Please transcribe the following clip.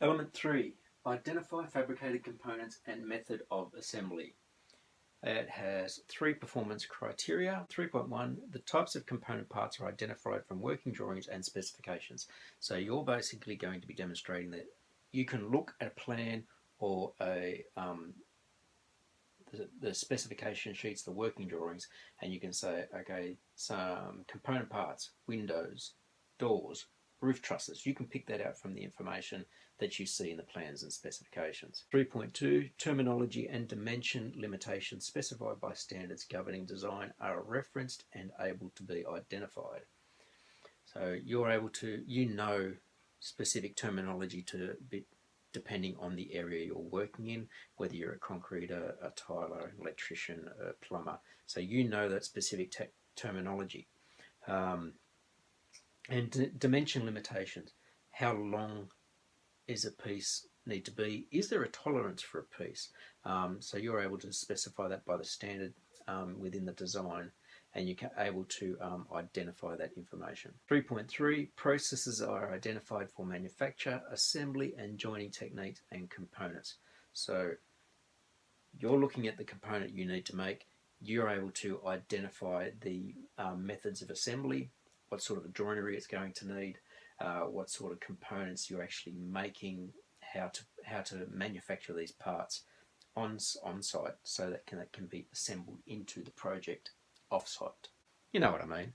Element 3. Identify fabricated components and method of assembly. It has 3 performance criteria. 3.1, the types of component parts are identified from working drawings and specifications. So you're basically going to be demonstrating that you can look at a plan or the specification sheets, the working drawings, and you can say, okay, some component parts, windows, doors, roof trusses. You can pick that out from the information that you see in the plans and specifications. 3.2, terminology and dimension limitations specified by standards governing design are referenced and able to be identified. So you're able to, specific terminology to be depending on the area you're working in, whether you're a concreter, a tiler, an electrician, a plumber. So that specific terminology. And dimension limitations. How long is a piece need to be? Is there a tolerance for a piece? So you're able to specify that by the standard within the design, and you're able to identify that information. 3.3, processes are identified for manufacture, assembly and joining techniques and components. So you're looking at the component you need to make, you're able to identify the methods of assembly, what sort of joinery it's going to need, what sort of components you're actually making, how to manufacture these parts on site so that can be assembled into the project off-site. You know what I mean.